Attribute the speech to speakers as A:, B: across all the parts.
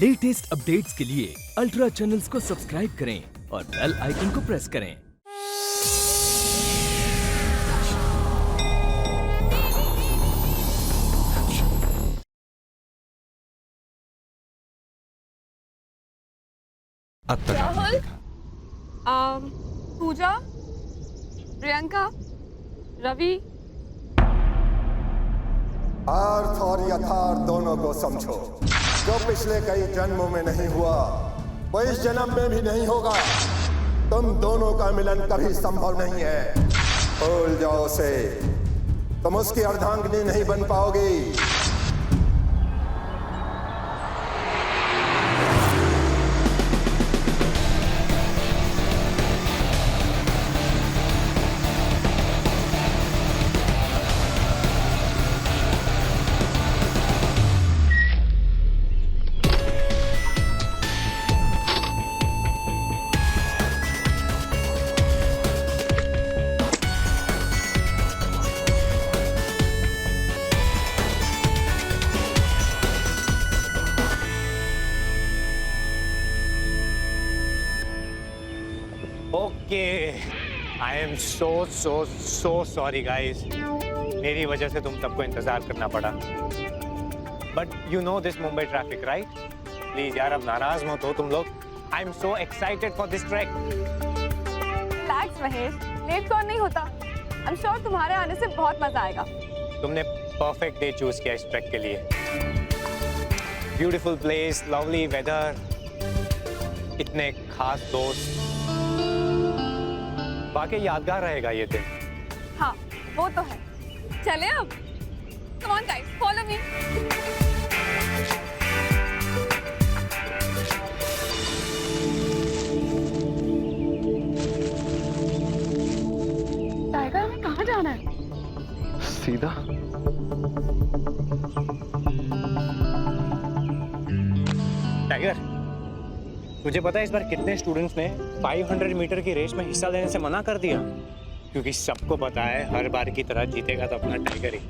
A: Latest updates के लिए ultra channels को सब्सक्राइब करें और बेल आइकन को प्रेस करें।
B: अब तक
C: राहुल, पूजा, प्रियंका, रवि।
D: अर्थ और यथार्थ दोनों को समझो। जो पिछले कई जन्मों में नहीं हुआ वो इस जन्म में भी नहीं होगा। तुम दोनों का मिलन कभी संभव नहीं है। भूल जाओ उसे, तुम उसकी अर्धांगिनी नहीं बन पाओगी।
E: Okay, I am so sorry guys. मेरी वजह से तुम सबको इंतजार करना पड़ा। But you know this Mumbai traffic, right? Please यार अब नाराज मत हो तुम लोग। I am so excited for this trek.
C: Relax Mahesh, late कौन नहीं होता। I'm sure तुम्हारे आने से बहुत मजा आएगा।
E: तुमने perfect day choose किया इस trek के लिए। Beautiful place, lovely weather, इतने खास दोस्त। बाकी यादगार रहेगा ये दिन।
C: हाँ, वो तो है। चले अब। Come on guys, follow me. Tiger, हमें कहाँ जाना है?
B: सीधा
E: टाइगर, तुझे पता है इस बार कितने स्टूडेंट्स ने 500 मीटर की रेस में हिस्सा लेने से मना कर दिया? क्योंकि सबको पता है हर बार की तरह जीतेगा तो अपना टाइगर ही।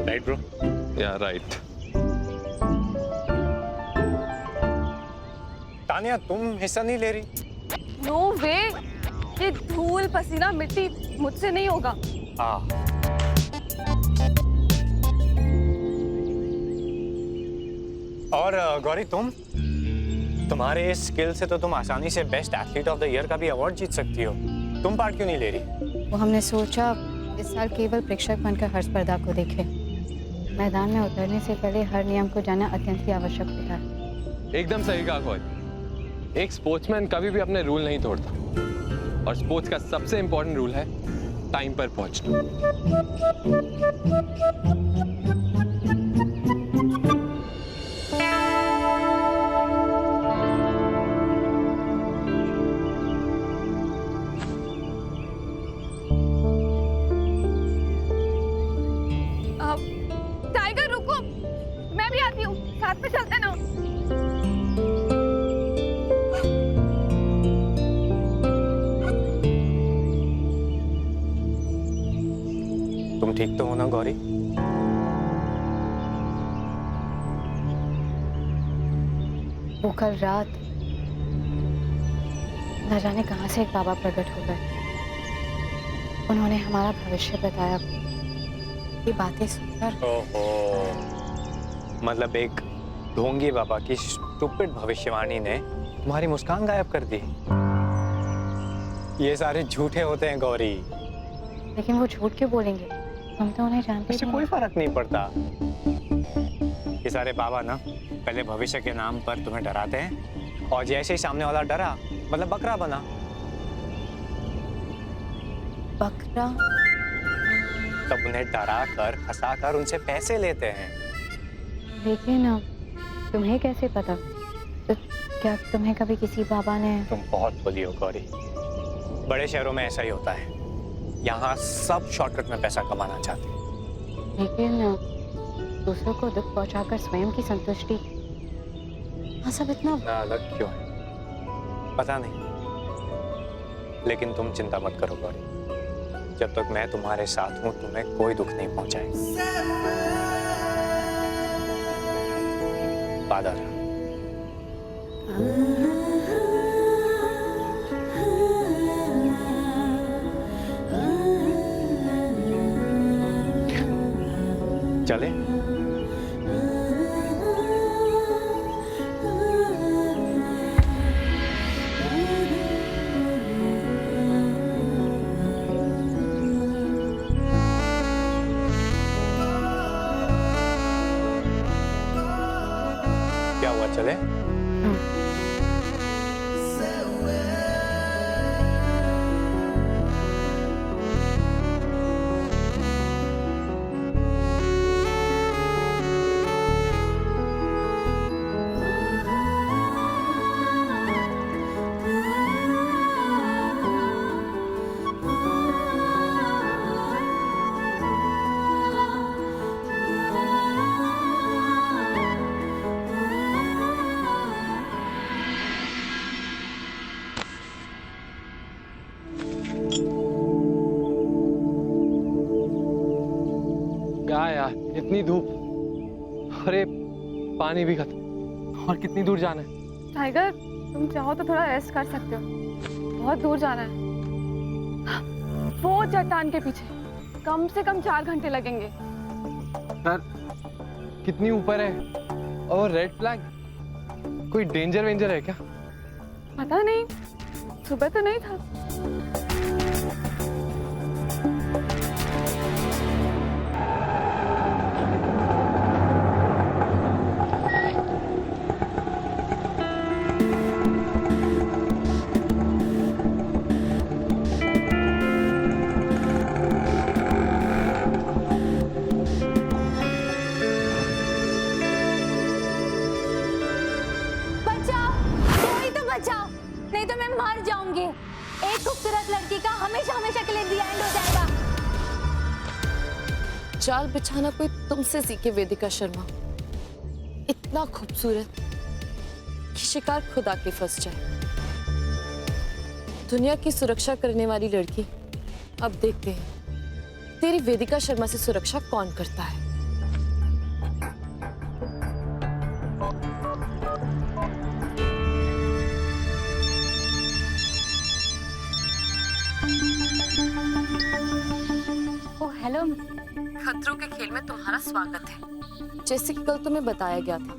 E: Right bro?
B: या राइट।
E: तानिया, तुम हिस्सा नहीं ले रही?
C: No way. ये धूल, पसीना, मिट्टी मुझसे नहीं होगा।
E: हाँ। और गौरी, तुम्हारे इस स्किल से तो तुम आसानी से best athlete of the year का भी अवार्ड जीत सकती हो। तुम पार्ट क्यों नहीं ले रही?
F: वो हमने सोचा इस साल केवल प्रेक्षक बनकर हर स्पर्धा को देखे। मैदान में उतरने से पहले हर नियम को जानना अत्यंत ही आवश्यक होता है।
B: एकदम सही कहा गौरी। एक स्पोर्ट्समैन कभी भी अपने रूल नहीं तोड़ता और स्पोर्ट्स का सबसे इंपॉर्टेंट रूल है टाइम पर पहुंचना।
C: टाइगर रुको, मैं भी आती हूँ, साथ में चलते ना।
E: तुम ठीक तो हो ना गौरी?
F: वो कल रात न जाने कहां से एक बाबा प्रकट हो गए। उन्होंने हमारा भविष्य बताया। ये बातें सुनकर
E: ओहो, मतलब एक ढोंगी बाबा की स्टूपिड भविष्यवाणी ने तुम्हारी मुस्कान गायब कर दी। ये सारे झूठे होते हैं गौरी।
F: लेकिन वो झूठ क्यों बोलेंगे? हम तो उन्हें जानते
E: इससे
F: भी
E: कोई
F: नहीं।
E: फर्क नहीं पड़ता। ये सारे बाबा ना पहले भविष्य के नाम पर तुम्हें डराते हैं और जैसे ही सामने वाला डरा मतलब बकरा बना।
F: बकरा?
E: तब उन्हें डरा कर फंसा कर उनसे पैसे लेते हैं।
F: लेकिन तुम्हें कैसे पता? तो क्या तुम्हें कभी किसी बाबा ने?
E: तुम बहुत भोली हो गौरी। बड़े शहरों में ऐसा ही होता है। यहाँ सब शॉर्टकट में पैसा कमाना चाहते हैं।
F: लेकिन दूसरों को दुख पहुंचाकर स्वयं की संतुष्टि, हाँ सब इतना
E: अलग क्यों है पता नहीं, लेकिन तुम चिंता मत करो गौरी। जब तक मैं तुम्हारे साथ हूँ तुम्हें कोई दुख नहीं पहुंचाएगा। वादा रहा। चले? क्या हुआ, चले?
B: क्या यार, इतनी धूप, अरे पानी भी खत्म, और कितनी दूर जाना है?
C: टाइगर, तुम चाहो तो थोड़ा रेस्ट कर सकते हो, बहुत दूर जाना है। वो चट्टान के पीछे कम से कम 4 घंटे लगेंगे।
B: सर, कितनी ऊपर है? और रेड फ्लैग, कोई डेंजर वेंजर है क्या?
C: पता नहीं, सुबह तो नहीं था।
G: बचाओ, नहीं तो मैं मर जाऊंगी। एक खूबसूरत लड़की का हमेशा हमेशा के लिए दी एंड हो जाएगा।
H: जाल बिछाना कोई तुमसे सीखे वेदिका शर्मा। इतना खूबसूरत कि शिकार खुद आके फंस जाए। दुनिया की सुरक्षा करने वाली लड़की, अब देखते हैं तेरी वेदिका शर्मा से सुरक्षा कौन करता है।
G: हेलो।
H: खतरों के खेल में तुम्हारा स्वागत है। जैसे कि कल तुम्हें बताया गया था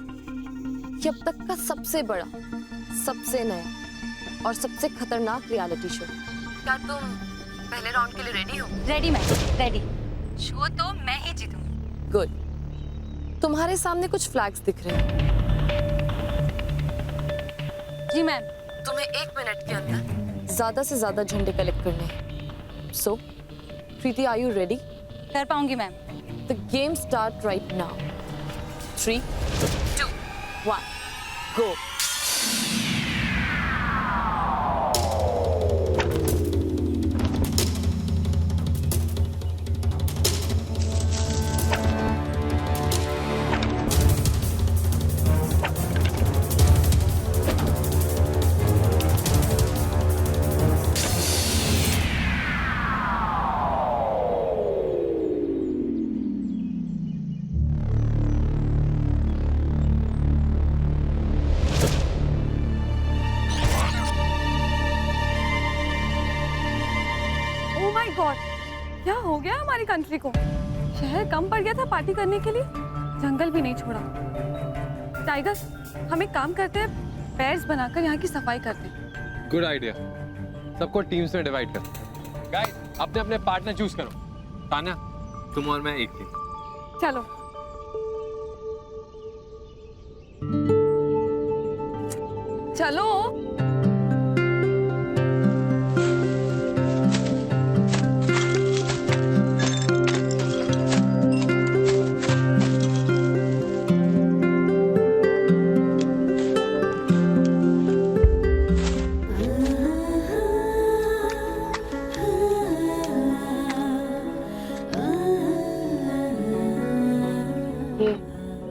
H: कि अब तक का सबसे बड़ा, सबसे नया और सबसे खतरनाक रियलिटी शो। क्या तुम पहले राउंड के लिए रेडी हो?
G: Ready ma'am, ready. शो तो मैं ही जीतूंगी।
H: गुड। तुम्हारे सामने कुछ फ्लैग्स दिख रहे हैं।
G: जी मैम।
H: तुम्हें 1 मिनट के अंदर ज्यादा से ज्यादा झंडे कलेक्ट करने हैं। सो प्रीति, आर यू रेडी?
G: कर पाऊंगी ma'am.
H: The game start right now. 3, 2, 1, गो।
C: क्या हो गया हमारी कंट्री को? शहर कम पड़ गया था पार्टी करने के लिए, जंगल भी नहीं छोड़ा। टाइगर, हम एक काम करते हैं, पेयर्स बनाकर यहाँ की सफाई करते हैं।
B: Good idea. सबको टीम्स में डिवाइड कर। गाइस, अपने अपने पार्टनर चूज करो। तान्या, तुम और मैं एक टीम।
C: चलो। चलो।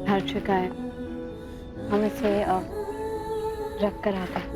F: भर चुका है, हम इसे रख कर आते हैं।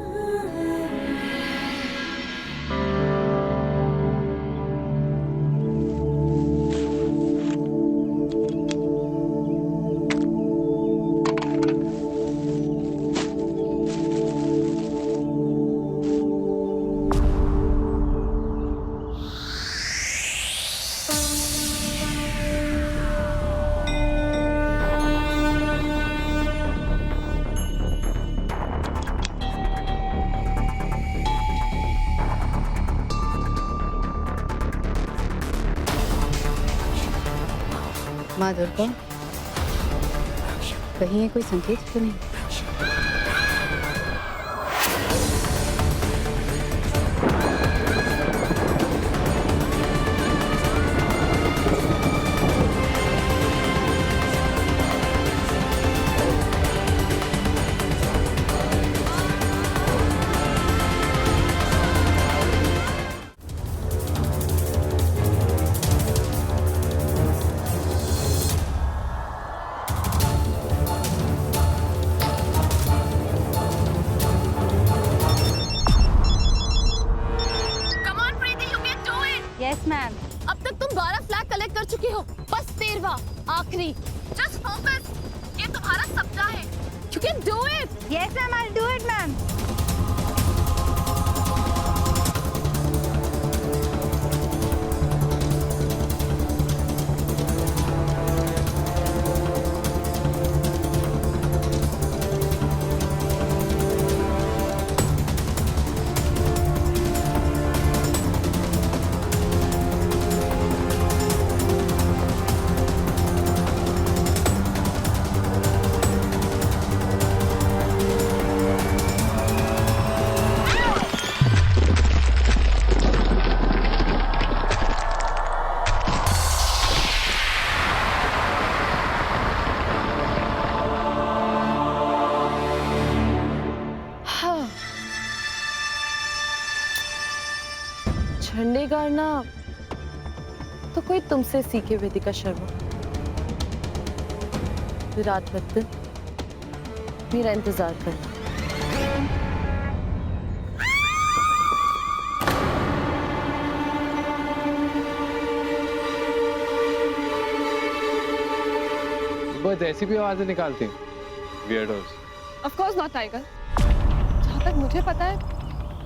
F: हाँ दुर्गा, कहीं ये कोई संकेत तो नहीं?
G: Yes ma'am.
H: अब तक तुम 12 फ्लैग कलेक्ट कर चुकी हो, बस 13वां आखिरी। जस्ट फोकस, ये तुम्हारा सपना है। You can do it.
G: Yes ma'am, I will do it ma'am.
H: झंडे गाड़ना तो कोई तुमसे सीखे वेदिका शर्मा। रात भर दिन मेरा इंतजार करना।
B: बस ऐसी भी आवाजें निकालती हैं weirdos.
C: Of course not tiger. जहाँ तक मुझे पता है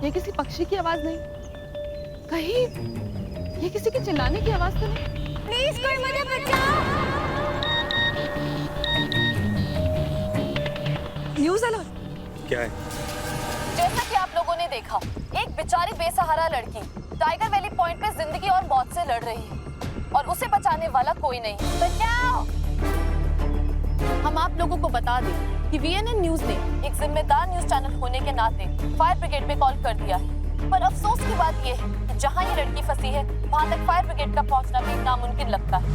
C: ये किसी पक्षी की आवाज नहीं, कहीं ये किसी के चिल्लाने की आवाज तो नहीं।
G: प्लीज कोई मुझे बचाओ।
C: News alert.
E: क्या है?
H: जैसा कि आप लोगों ने देखा, एक बेचारी बेसहारा लड़की टाइगर वैली पॉइंट पे जिंदगी और मौत से लड़ रही है और उसे बचाने वाला कोई नहीं। बचाओ! हम आप लोगों को बता दें कि वीएनएन न्यूज ने एक जिम्मेदार न्यूज चैनल होने के नाते फायर ब्रिगेड पे कॉल कर दिया है। पर अफसोस की बात यह है कि जहां ये लड़की फंसी है वहां तक फायर ब्रिगेड का पहुंचना भी नामुमकिन लगता है।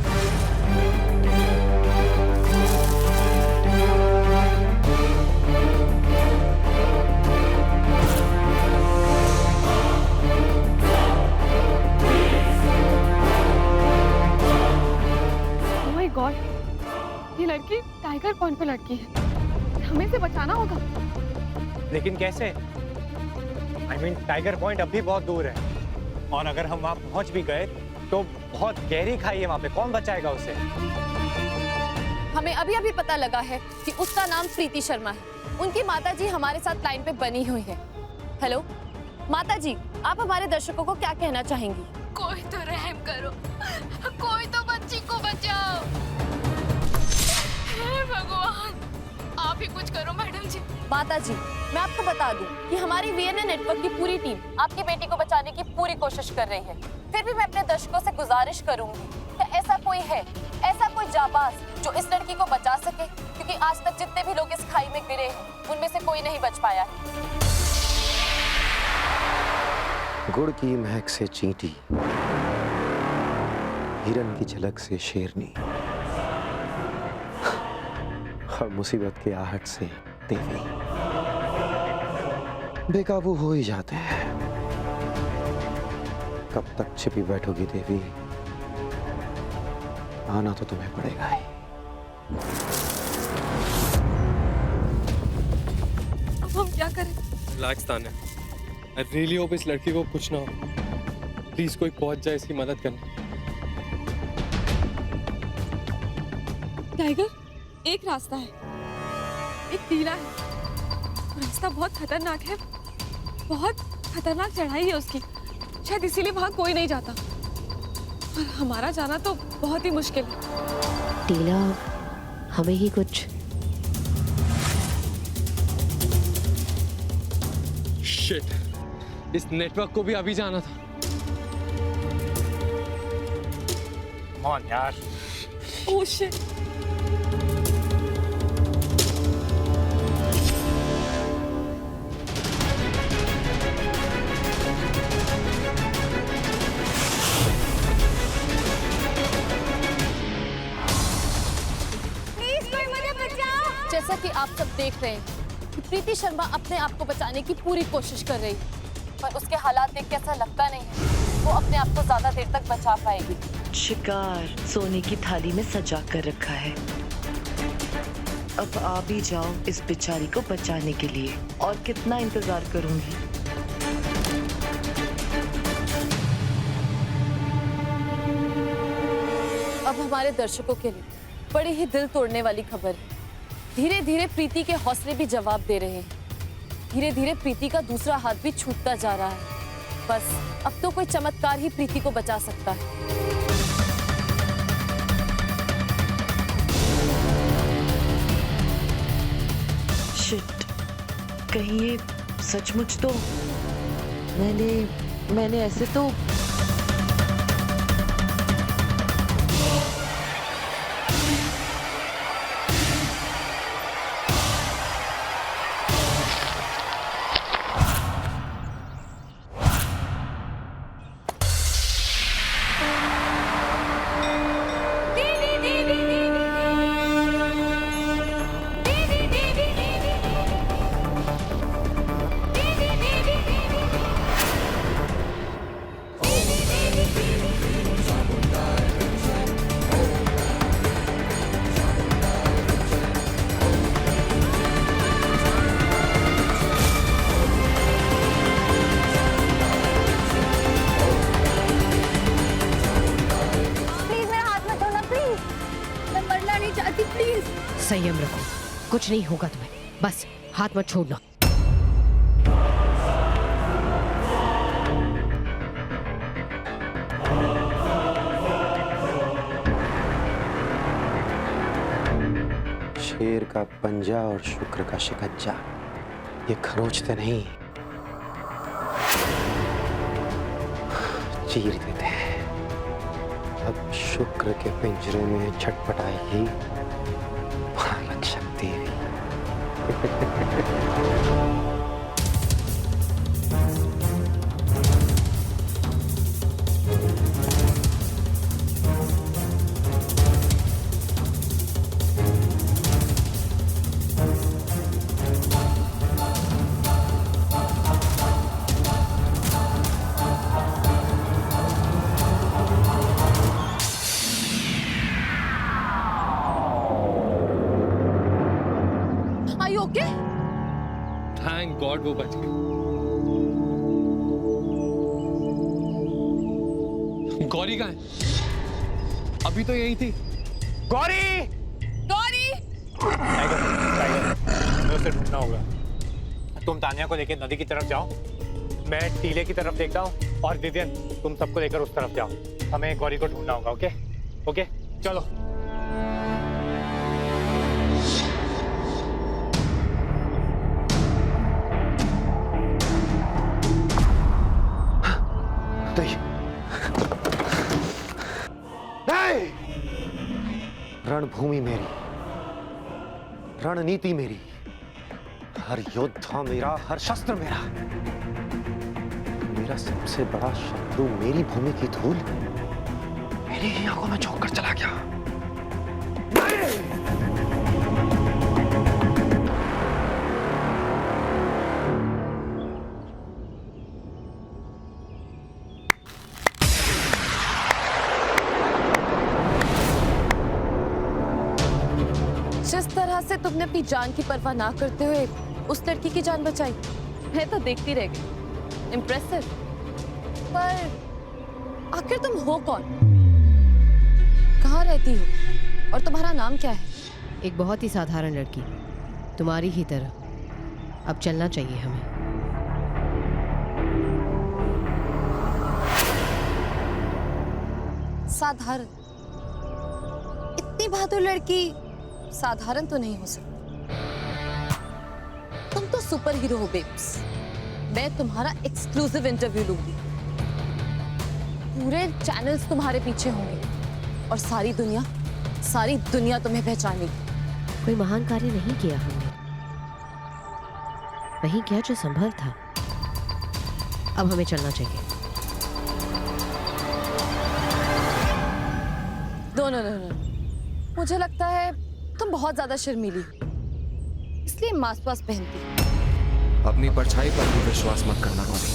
C: ओह माय गॉड, ये लड़की टाइगर पॉइंट पे लड़की है। हमें इसे बचाना होगा।
E: लेकिन कैसे? I mean, टाइगर पॉइंट अब भी बहुत दूर है और अगर हम वहाँ पहुँच भी गए तो बहुत गहरी खाई है वहाँ पे, कौन बचाएगा उसे?
H: हमें अभी अभी पता लगा है कि उसका नाम प्रीति शर्मा है। उनकी माताजी हमारे साथ लाइन पे बनी हुई है। हेलो माताजी, आप हमारे दर्शकों को क्या कहना चाहेंगी?
C: कोई तो रहम करो, कोई तो बच्ची को बचाओ। हे भगवान, आप ही कुछ करो मैडम जी।
H: माताजी, मैं आपको बता दूं कि हमारी वीएनए नेटवर्क की पूरी टीम आपकी बेटी को बचाने की पूरी कोशिश कर रही है। फिर भी मैं अपने दर्शकों से गुजारिश करूंगी कि ऐसा कोई है, ऐसा कोई जाबाज जो इस लड़की को बचा सके, क्योंकि आज तक जितने भी लोग इस खाई में गिरे हैं उनमें से कोई नहीं बच पाया है।
I: गुड़ की महक से चींटी, हिरन की झलक से शेरनी और मुसीबत के आहट से देवी बेकाबू हो ही जाते हैं। कब तक छिपी बैठोगी देवी? आना तो तुम्हें पड़ेगा ही।
C: अब हम क्या करें?
B: Relax Tanya, I really hope इस लड़की को कुछ ना हो। प्लीज कोई पहुंच जाए इसकी मदद करने।
C: टाइगर, एक रास्ता है, एक टीला है। रास्ता बहुत खतरनाक है, बहुत खतरनाक चढ़ाई है उसकी। शायद इसीलिए वहां कोई नहीं जाता और हमारा जाना तो बहुत ही मुश्किल है।
H: टीला हमें ही कुछ
B: शिट, इस नेटवर्क को भी अभी जाना था।
E: कौन यार,
H: ओह शिट। जैसा कि आप सब देख रहे हैं कि प्रीति शर्मा अपने आप को बचाने की पूरी कोशिश कर रही है, पर उसके हालात देख के ऐसा लगता नहीं है वो अपने आप को ज्यादा देर तक बचा पाएगी।
J: शिकार सोने की थाली में सजा कर रखा है। अब आ भी जाओ इस बेचारी को बचाने के लिए, और कितना इंतजार करूंगी।
H: अब हमारे दर्शकों के लिए बड़ी ही दिल तोड़ने वाली खबर है। धीरे धीरे प्रीति के हौसले भी जवाब दे रहे हैं। धीरे धीरे प्रीति का दूसरा हाथ भी छूटता जा रहा है। बस अब तो कोई चमत्कार ही प्रीति को बचा सकता है।
J: शिट, कहीं ये सचमुच तो मैंने ऐसे तो
K: संयम रखो, कुछ नहीं होगा तुम्हें, बस हाथ मत छोड़ना।
I: शेर का पंजा और शुक्र का शिकंजा, ये खरोचते नहीं, चीर देते हैं। अब शुक्र के पिंजरे में छटपटाएगी पालक शक्ति।
B: थैंक गॉड वो बच गई। गौरी कहाँ है? अभी तो यही थी।
E: गौरी!
H: गौरी!
E: टाइगर, टाइगर, उसे ढूंढना होगा। तुम तानिया को लेकर नदी की तरफ जाओ, मैं टीले की तरफ देखता हूँ, और विवियन तुम सबको लेकर उस तरफ जाओ। हमें गौरी को ढूंढना होगा। ओके ओके चलो।
I: रणभूमि मेरी, रणनीति मेरी, हर योद्धा मेरा, हर शस्त्र मेरा। मेरा सबसे बड़ा शत्रु मेरी भूमि की धूल मेरी ही आंखों में झोंक कर चला गया।
H: जिस तरह से तुमने अपनी जान की परवाह ना करते हुए उस लड़की की जान बचाई, मैं तो देखती रह गई। इम्प्रेसिव। पर आखिर तुम हो कौन? कहाँ रहती हो? और तुम्हारा नाम क्या है?
K: एक बहुत ही साधारण लड़की, तुम्हारी ही तरह। अब चलना चाहिए हमें।
H: साधारण? इतनी बहादुर लड़की साधारण तो नहीं हो सकती। तुम तो सुपर हीरो हो बेब्स। मैं तुम्हारा एक्सक्लूसिव इंटरव्यू लूंगी। पूरे चैनल्स तुम्हारे पीछे होंगे और सारी दुनिया सारी दुनिया तुम्हें पहचानेगी।
K: कोई महान कार्य नहीं किया हमने, वही किया जो संभव था। अब हमें चलना चाहिए।
H: नो, मुझे लगता है तुम बहुत ज्यादा शर्मीली हो, इसलिए मास्क वास्क पहनती हो।
L: अपनी परछाई पर भी विश्वास मत करना गौरी।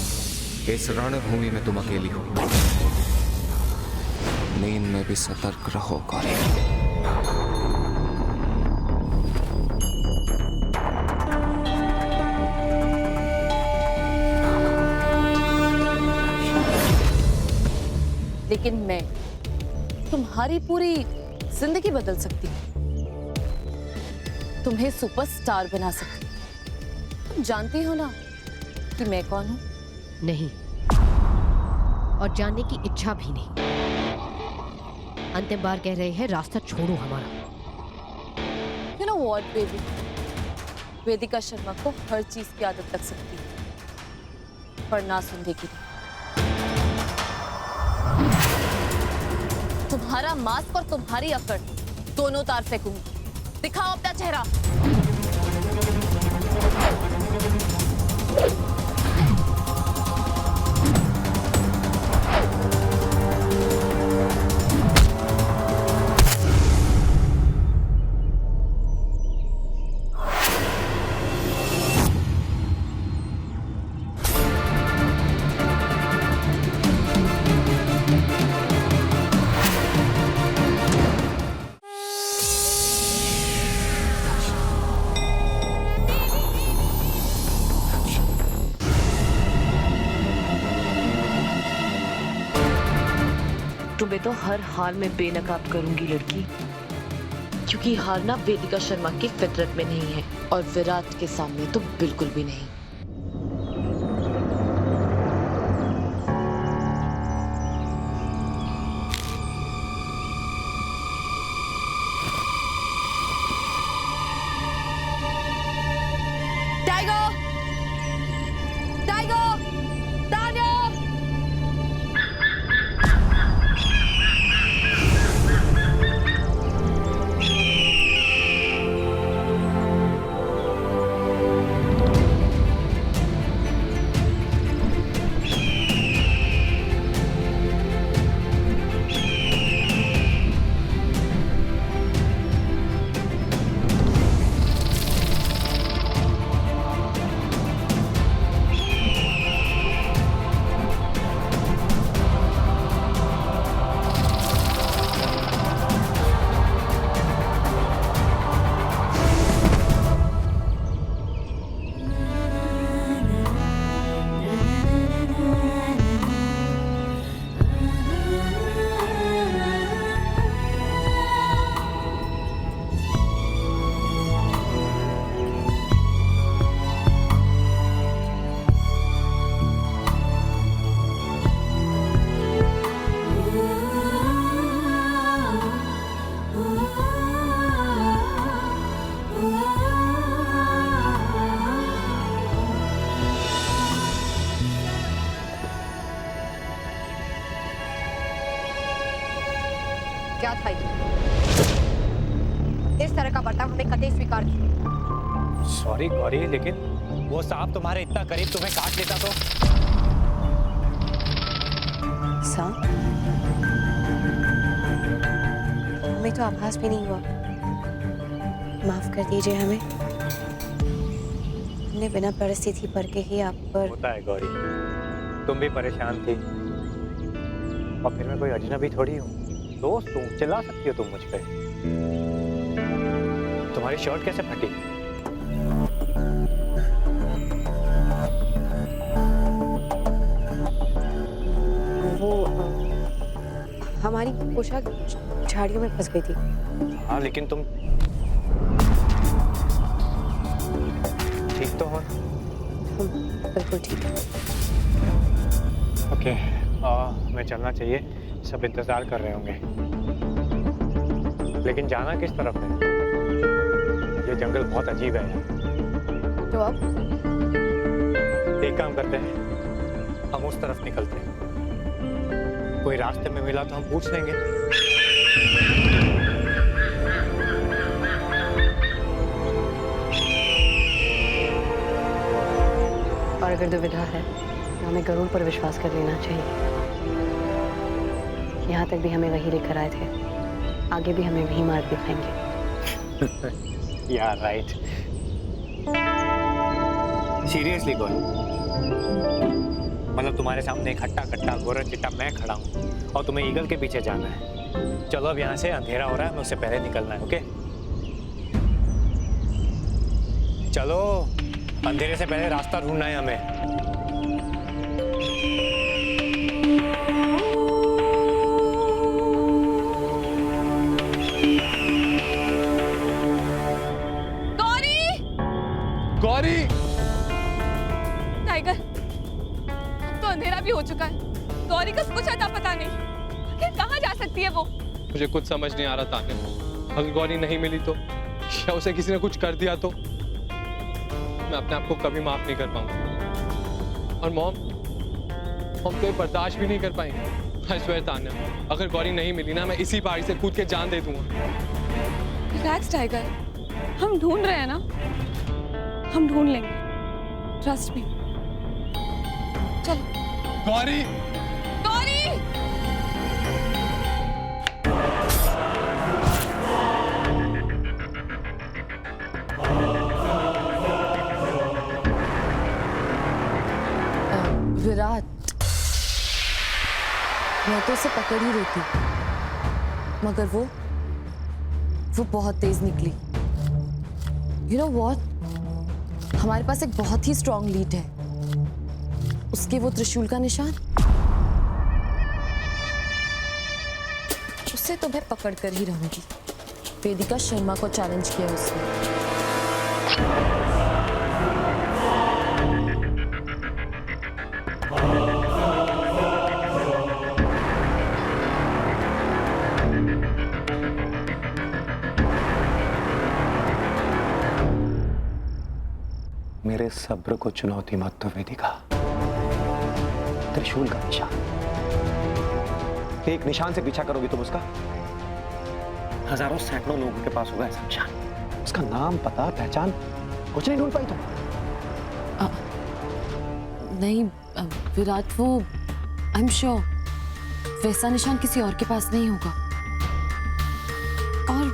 L: इस रणभूमि में तुम अकेली हो। नींद में भी सतर्क रहो गौरी।
H: लेकिन मैं तुम्हारी पूरी जिंदगी बदल सकती हूँ, तुम्हें सुपरस्टार बना सकती हूँ। तुम जानती हो ना कि मैं कौन हूँ?
K: नहीं, और जानने की इच्छा भी नहीं। अंतिम बार कह रहे हैं, रास्ता छोड़ो हमारा।
H: You know what, baby? वेदिका शर्मा को हर चीज की आदत लग सकती है, पर ना सुनने की नहीं। तुम्हारा मास्क और तुम्हारी अकड़ दोनों तार फेंकूंगी। दिखाओ अपना चेहरा।
J: तुम्हें तो हर हाल में बेनकाब करूंगी लड़की, क्योंकि हारना वेदिका शर्मा की फितरत में नहीं है, और विराट के सामने तो बिल्कुल भी नहीं।
H: टाइगर! टाइगर! तान्या!
F: क्या था ये? इस तरह का बर्ताव हमें कतई स्वीकार नहीं।
E: सॉरी गौरी, लेकिन वो सांप तुम्हारे इतना करीब तुम्हें काट लेता तो।
F: सांप? हमें तो आभास भी नहीं हुआ। माफ कर दीजिए हमें। हमने बिना परिस्थिति पर के ही आप पर।
E: होता है गौरी, तुम भी परेशान थी, और फिर मैं कोई अजनबी थोड़ी हूँ, दोस्त हूँ, चिल्ला सकती हो तुम मुझ पे। तुम्हारी शर्ट कैसे फटी?
F: वो हमारी पोशाक झाड़ियों में फंस गई थी।
E: हाँ, लेकिन तुम ठीक तो हो?
F: बिल्कुल ठीक है।
E: ओके, मैं चलना चाहिए, सब इंतजार कर रहे होंगे। लेकिन जाना किस तरफ है? ये जंगल बहुत अजीब है।
F: तो अब
E: एक काम करते हैं, हम उस तरफ निकलते हैं। कोई रास्ते में मिला तो हम पूछ लेंगे।
F: अगर दुविधा है तो हमें गरुड़ पर विश्वास कर लेना चाहिए। यहाँ तक भी हमें वही लेकर आए थे, आगे भी हमें वही मार्ग दिखाएंगे।
E: यार राइट। सीरियसली गोल, मतलब तुम्हारे सामने एक हट्टा कट्टा गोरा चिट्टा मैं खड़ा हूँ और तुम्हें ईगल के पीछे जाना है। चलो अब यहाँ से अंधेरा हो रहा है, हमें उससे पहले निकलना है। ओके चलो, अंधेरे से पहले रास्ता ढूंढना है हमें।
B: गौरी!
C: टाइगर, अब तो अंधेरा भी हो चुका है। गौरी का कुछ अता पता नहीं, आखिर कहाँ जा सकती है वो?
B: मुझे कुछ समझ नहीं आ रहा तान्या। अगर गौरी नहीं मिली तो, या उसे किसी ने कुछ कर दिया तो मैं अपने आप को कभी माफ नहीं कर पाऊंगा। और मॉम तो ये बर्दाश्त भी नहीं कर पाएंगे। I swear तान्या, अगर गौरी नहीं मिली ना, मैं इसी पहाड़ी से कूद के जान दे दूंगा।
C: रिलैक्स टाइगर, हम ढूंढ रहे हैं ना, हम ढूंढ लेंगे, ट्रस्ट मी। चलो।
B: गौरी!
C: गौरी!
H: विराट, मैं तो उसे पकड़ ही रही थी, मगर वो बहुत तेज निकली। You know what? हमारे पास एक बहुत ही स्ट्रॉन्ग लीड है, उसके वो त्रिशूल का निशान, उसे तो मैं पकड़ कर ही रहूंगी। वेदिका शर्मा को चैलेंज किया उसने।
I: मेरे सब्र को चुनौती मत दो वेदिका। त्रिशूल का निशान, एक निशान से पीछा करोगी तुम उसका? हजारों सैकड़ों लोगों के पास होगा ऐसा निशान, उसका नाम पता पहचान कुछ नहीं ढूंढ पाई तुम?
H: नहीं विराट, वो आई एम श्योर वैसा निशान किसी और के पास नहीं होगा। और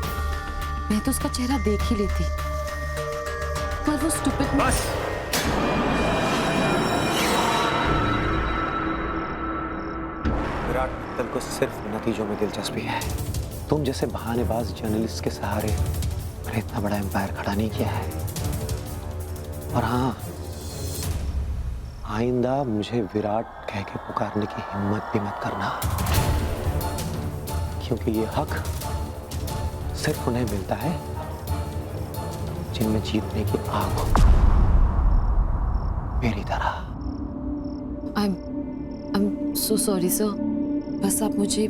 H: मैं तो उसका चेहरा देख ही लेती, पर वो स्टूपिड।
I: बस विराट मित्तल को सिर्फ नतीजों में दिलचस्पी है। तुम जैसे बहानेबाज जर्नलिस्ट के सहारे मैंने इतना बड़ा एम्पायर खड़ा नहीं किया है। और हाँ, आइंदा मुझे विराट कह के पुकारने की हिम्मत भी मत करना, क्योंकि ये हक सिर्फ उन्हें मिलता है जिनमें जीतने की आग हो, मेरी तरह।
H: I'm so sorry sir, बस आप मुझे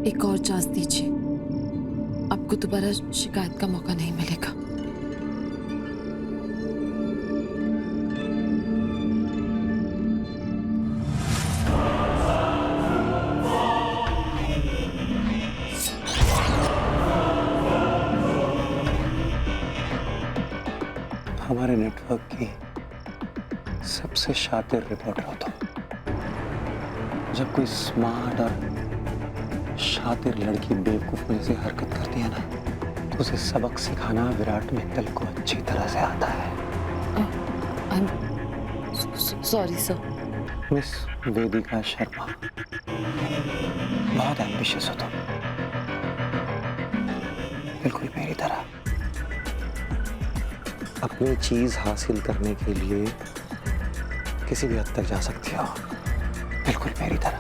H: एक और चांस दीजिए, आपको दोबारा शिकायत का मौका नहीं मिलेगा।
I: हमारे नेटवर्क की सबसे शातिर रिपोर्टर हो तुम। जब कोई स्मार्ट और शातिर लड़की बेवकूफ में से हरकत करती है ना, तो उसे सबक सिखाना विराट मित्तल को अच्छी तरह से आता है।
H: Sorry sir.
I: मिस वेदिका शर्मा, बहुत एम्बिशियस हो तुम, बिल्कुल मेरी तरह। अपनी चीज हासिल करने के लिए किसी भी हद तक जा सकती हो, बिल्कुल मेरी तरह।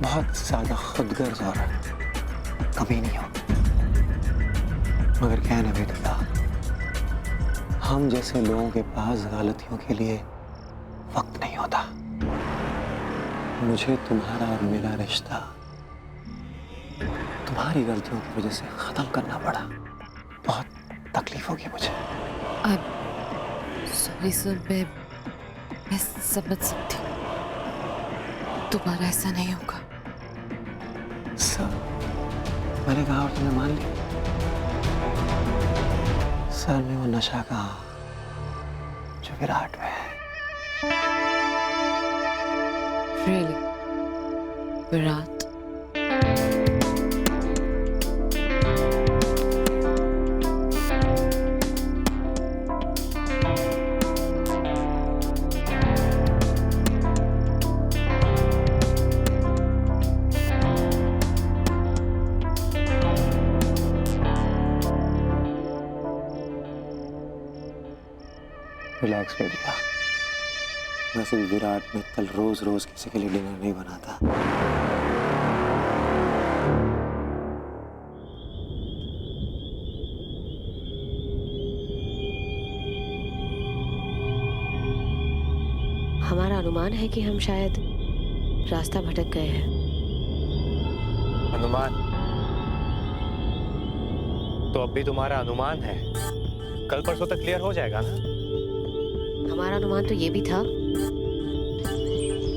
I: बहुत ज्यादा खुदगर्ज और कभी नहीं हो। मगर क्या है ना वेदिका, हम जैसे लोगों के पास गलतियों के लिए वक्त नहीं होता। मुझे तुम्हारा और मेरा रिश्ता तुम्हारी गलतियों की वजह से खत्म करना पड़ा। बहुत तकलीफ होगी मुझे।
H: सॉरी सर, मैं समझ सकती हूँ, दोबारा ऐसा नहीं होगा।
I: सर, मैंने कहा और तुमने मान लिया। सर में वो नशा कहाँ, जो विराट में है।
H: Really? विराट?
I: रिलैक्स बेटा, वैसे भी विराट मित्तल रोज रोज किसी के लिए डिनर नहीं बनाता।
K: हमारा अनुमान है कि हम शायद रास्ता भटक गए हैं।
E: अनुमान? तो अब भी तुम्हारा अनुमान है, कल परसों तक क्लियर हो जाएगा ना?
K: हमारा अनुमान तो ये भी था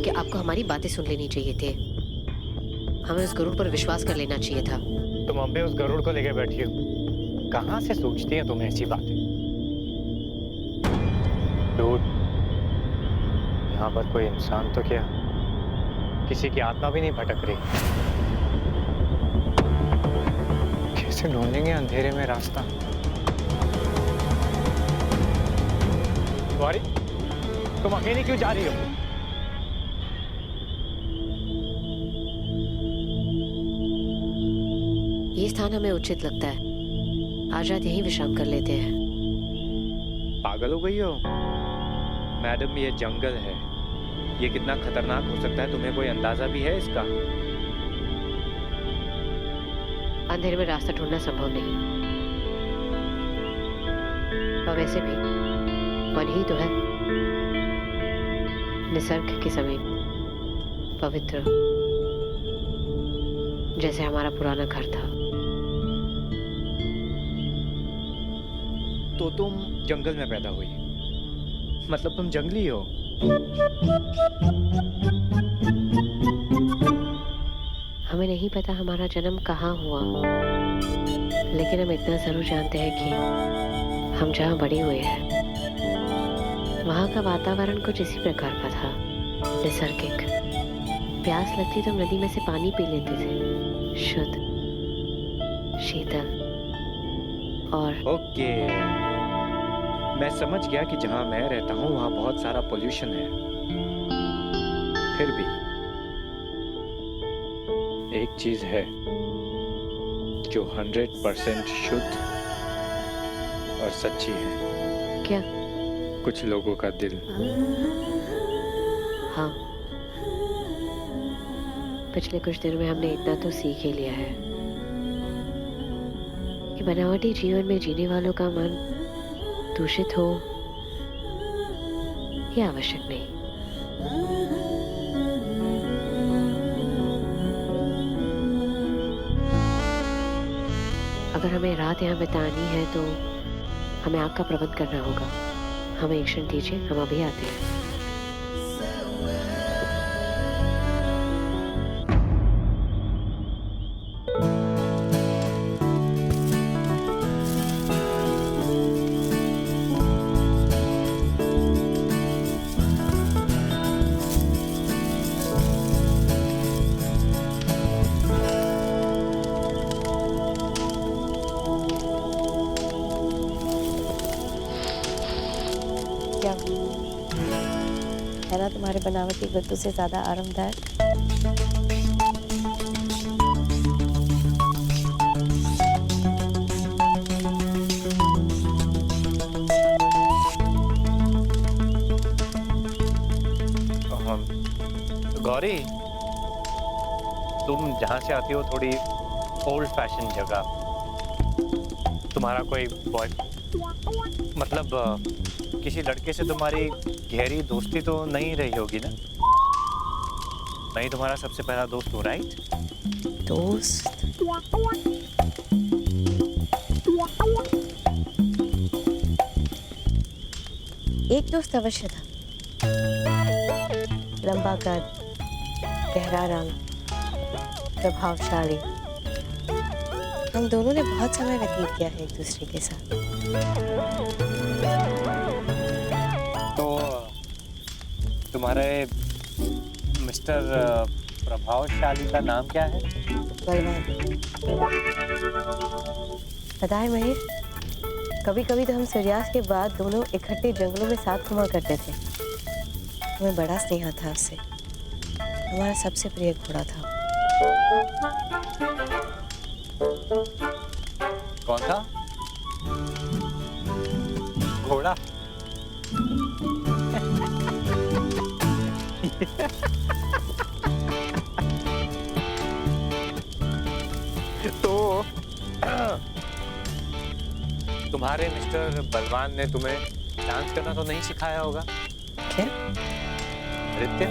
K: कि आपको हमारी बातें सुन लेनी चाहिए थे, हमें उस गरुड़ पर विश्वास कर लेना चाहिए था।
E: तुम अब भी उस गरुड़ को लेके बैठी हो, कहाँ से सोचती है तुम ऐसी बातें? डूड, यहाँ पर कोई इंसान तो क्या, किसी की आत्मा भी नहीं भटक रही। कैसे ढूंढेंगे अंधेरे में रास्ता? गौरी, तुम अकेली क्यों जा रही हो?
K: ये स्थान हमें उचित लगता है, आज रात यहीं विश्राम कर लेते हैं।
L: पागल हो गई हो मैडम, ये जंगल है, ये कितना खतरनाक हो सकता है तुम्हें कोई अंदाजा भी है इसका?
K: अंधेरे में रास्ता ढूंढना संभव नहीं, और वैसे भी वन ही तो है, निसर्ग के समीप, पवित्र, जैसे हमारा पुराना घर था।
L: तो तुम जंगल में पैदा हुई, मतलब तुम जंगली हो?
K: हमें नहीं पता हमारा जन्म कहाँ हुआ, लेकिन हम इतना जरूर जानते हैं कि हम जहाँ बड़े हुए हैं वहाँ का वातावरण कुछ इसी प्रकार का था, नैसर्गिक। प्यास लगती तो हम नदी में से पानी पी लेते थे, शुद्ध, शीतल और
L: ओके, मैं समझ गया कि जहाँ मैं रहता हूँ वहाँ बहुत सारा पोल्यूशन है। फिर भी एक चीज है जो 100% शुद्ध और सच्ची है।
K: क्या?
L: कुछ लोगों का दिल।
K: हाँ, पिछले कुछ दिनों में हमने इतना तो सीख ही लिया है कि बनावटी जीवन में जीने वालों का मन दूषित हो यह आवश्यक नहीं। अगर हमें रात यहाँ बितानी है तो हमें आग का प्रबंध करना होगा। हमें एक क्षण दीजिए, हम अभी आते हैं।
F: क्या है ना तुम्हारे बनावटी गद्दू से ज्यादा आरामदायक?
E: गौरी, तुम जहाँ से आती हो थोड़ी ओल्ड फैशन जगह, तुम्हारा कोई बॉय मतलब किसी लड़के से तुम्हारी गहरी दोस्ती तो नहीं रही होगी ना? नहीं, तुम्हारा सबसे पहला दोस्त हो, राइट?
F: दोस्त? एक दोस्त अवश्य था, लंबा कद, गहरा रंग, प्रभावशाली। हम दोनों ने बहुत समय व्यतीत किया है एक दूसरे के साथ।
E: तुम्हारे मिस्टर प्रभावशाली का नाम क्या है?
K: बलवान। पता है महेश, कभी कभी तो हम सूर्यास्त के बाद दोनों इकट्ठे जंगलों में साथ घुमा करते थे। हमें बड़ा स्नेह था उससे, हमारा सबसे प्रिय घोड़ा था।
E: कौन था? घोड़ा? तो तुम्हारे मिस्टर बलवान ने तुम्हें डांस करना तो नहीं सिखाया होगा?
K: क्या?
E: नृत्य?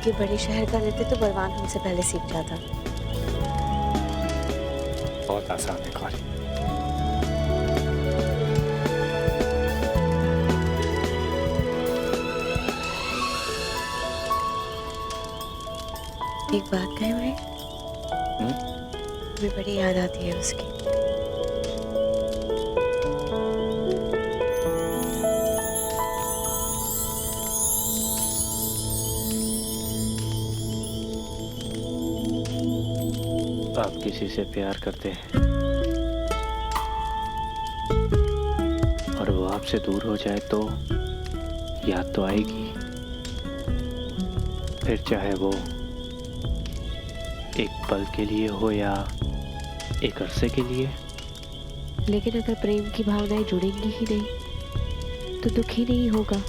K: ये बड़े शहर का नृत्य तो बलवान हमसे पहले सीख गया था।
E: बहुत आसान है गौरी।
K: एक बात कहे भाई, मुझे बड़ी याद आती है उसकी।
L: आप किसी से प्यार करते हैं और वो आपसे दूर हो जाए तो याद तो आएगी, फिर चाहे वो एक पल के लिए हो या एक अरसे के लिए।
K: लेकिन अगर प्रेम की भावनाएं जुड़ेंगी ही नहीं तो दुख ही नहीं होगा,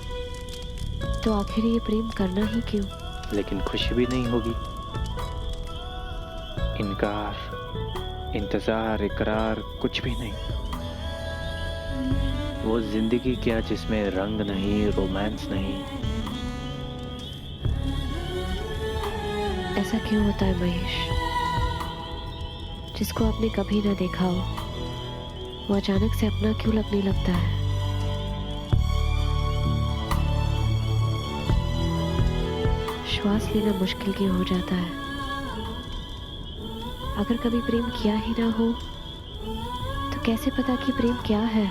K: तो आखिर ये प्रेम करना ही क्यों?
L: लेकिन खुशी भी नहीं होगी। इनकार, इंतजार, इकरार कुछ भी नहीं। वो जिंदगी क्या जिसमें रंग नहीं, रोमांस नहीं।
K: ऐसा क्यों होता है महेश? जिसको आपने कभी ना देखा हो वो अचानक से अपना क्यों लगने लगता है? श्वास लेना मुश्किल क्यों हो जाता है? अगर कभी प्रेम किया ही ना हो तो कैसे पता कि प्रेम क्या है?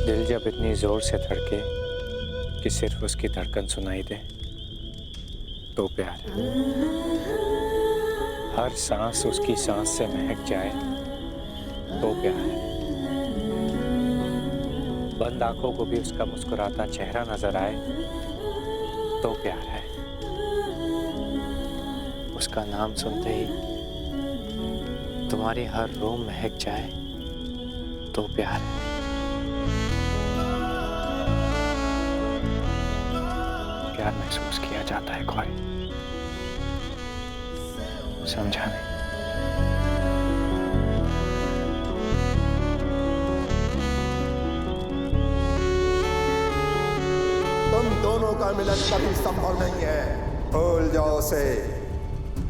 E: दिल जब इतनी जोर से धड़के कि सिर्फ उसकी धड़कन सुनाई दे तो प्यार है। हर सांस उसकी सांस से महक जाए तो प्यार है। बंद आंखों को भी उसका मुस्कुराता चेहरा नजर आए तो प्यार है। उसका नाम सुनते ही तुम्हारी हर रोम महक जाए तो प्यार है। प्यार महसूस किया जाता है गौरी, समझा नहीं?
D: तुम दोनों का मिलन कभी संभव नहीं है। भूल जाओ उसे,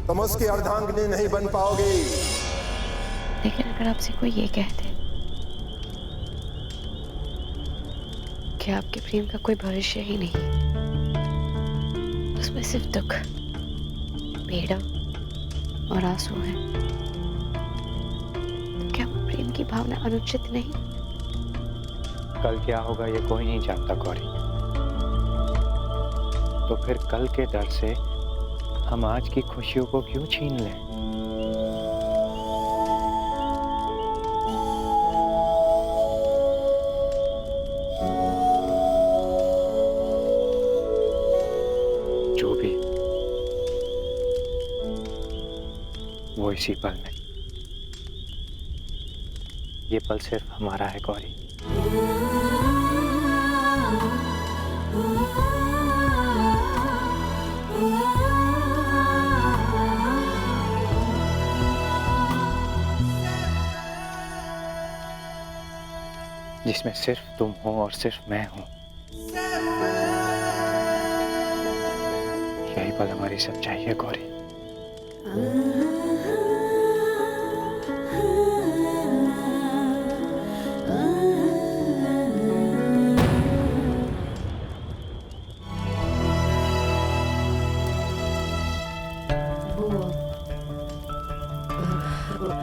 D: तुम उसकी अर्धांगिनी नहीं बन पाओगी।
K: लेकिन अगर आपसे कोई ये कहते कि आपके प्रेम का कोई भविष्य ही नहीं, उसमें सिर्फ दुख, पीड़ा और आंसू है, तो क्या प्रेम की भावना अनुचित नहीं?
E: कल क्या होगा ये कोई नहीं जानता गौरी। तो फिर कल के डर से हम आज की खुशियों को क्यों छीन लें?
L: जो भी
E: वो इसी पल में। ये पल सिर्फ हमारा है गौरी। जिसमें सिर्फ तुम हो और सिर्फ मैं हूं। यही पल हमारी सच्चाई है गौरी।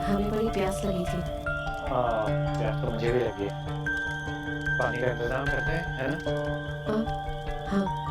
K: हमें बड़ी प्यास लगी थी।
E: प्यास तो मुझे भी लगी है। पानी का इंतजाम करते हैं, है ना?
K: हाँ।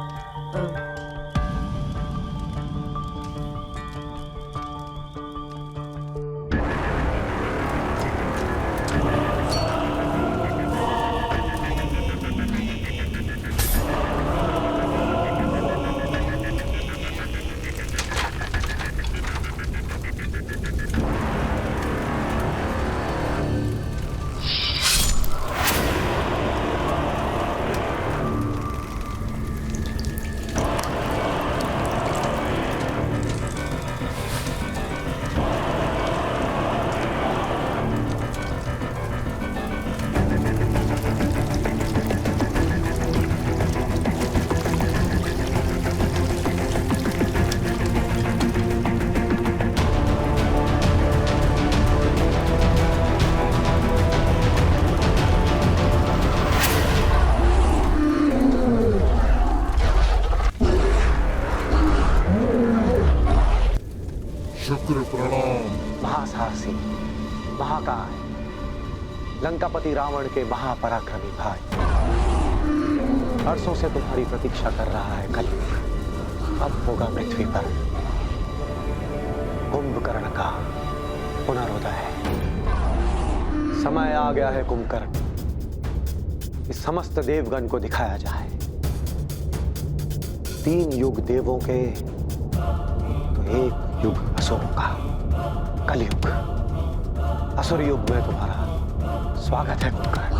I: महासाहसी, महाकाय, लंकापति रावण के महापराक्रमी भाई, वर्षों से तुम्हारी प्रतीक्षा कर रहा है कलयुग। अब होगा पृथ्वी पर कुंभकर्ण का पुनरोदय। समय आ गया है कुंभकर्ण, इस समस्त देवगण को दिखाया जाए। 3 युग देवों के तो 1 युग असुरों का, कलयुग। असुर युग में तुम्हारा स्वागत है कुंभकर्ण।